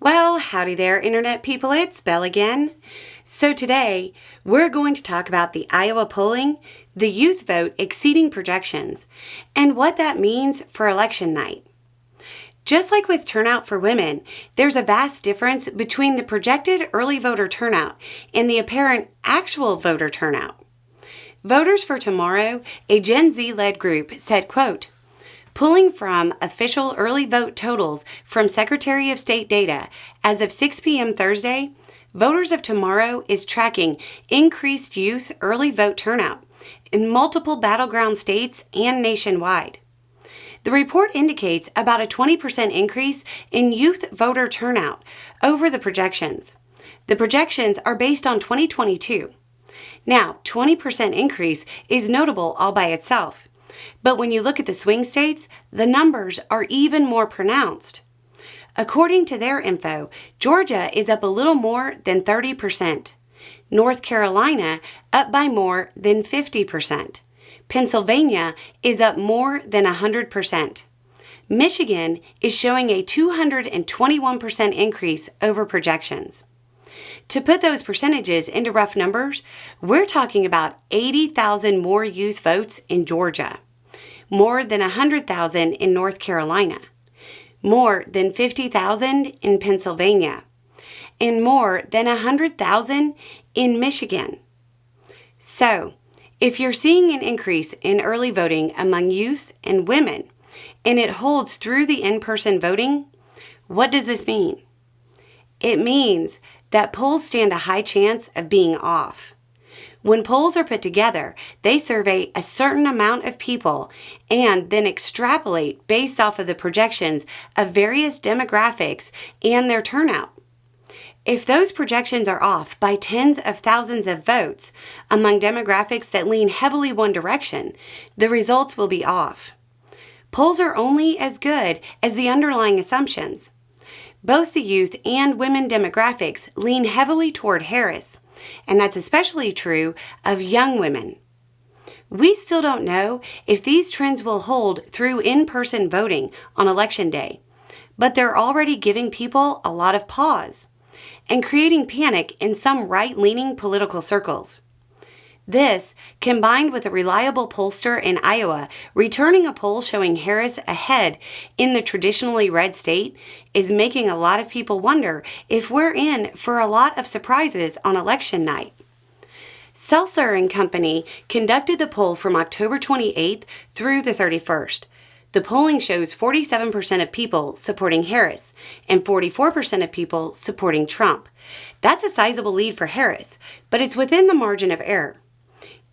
Well, howdy there, Internet people. It's Belle again. So today, we're going to talk about the Iowa polling, the youth vote exceeding projections, and what that means for election night. Just like with turnout for women, there's a vast difference between the projected early voter turnout and the apparent actual voter turnout. Voters for Tomorrow, a Gen Z-led group, said, quote, "Pulling from official early vote totals from Secretary of State data, as of 6 p.m. Thursday, Voters of Tomorrow is tracking increased youth early vote turnout in multiple battleground states and nationwide. The report indicates about a 20% increase in youth voter turnout over the projections. The projections are based on 2022. Now, 20% increase is notable all by itself. But when you look at the swing states, the numbers are even more pronounced. According to their info, Georgia is up a little more than 30%. North Carolina up by more than 50%. Pennsylvania is up more than 100%. Michigan is showing a 221% increase over projections. To put those percentages into rough numbers, we're talking about 80,000 more youth votes in Georgia, more than 100,000 in North Carolina, more than 50,000 in Pennsylvania, and more than 100,000 in Michigan. So, if you're seeing an increase in early voting among youth and women, and it holds through the in-person voting, what does this mean? It means that polls stand a high chance of being off. When polls are put together, they survey a certain amount of people and then extrapolate based off of the projections of various demographics and their turnout. If those projections are off by tens of thousands of votes among demographics that lean heavily one direction, the results will be off. Polls are only as good as the underlying assumptions. Both the youth and women demographics lean heavily toward Harris, and that's especially true of young women. We still don't know if these trends will hold through in-person voting on Election Day, but they're already giving people a lot of pause and creating panic in some right-leaning political circles. This, combined with a reliable pollster in Iowa returning a poll showing Harris ahead in the traditionally red state, is making a lot of people wonder if we're in for a lot of surprises on election night. Seltzer and Company conducted the poll from October 28th through the 31st. The polling shows 47% of people supporting Harris and 44% of people supporting Trump. That's a sizable lead for Harris, but it's within the margin of error.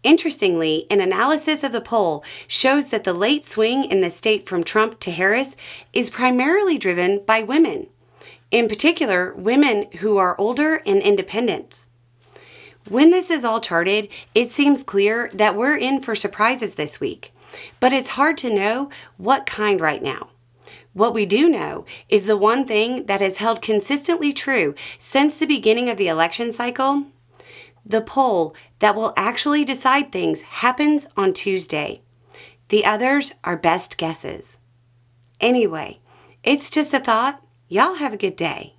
Interestingly, an analysis of the poll shows that the late swing in the state from Trump to Harris is primarily driven by women, in particular, women who are older and independent. When this is all charted, it seems clear that we're in for surprises this week, but it's hard to know what kind right now. What we do know is the one thing that has held consistently true since the beginning of the election cycle: the poll that will actually decide things happens on Tuesday. The others are best guesses. Anyway, it's just a thought. Y'all have a good day.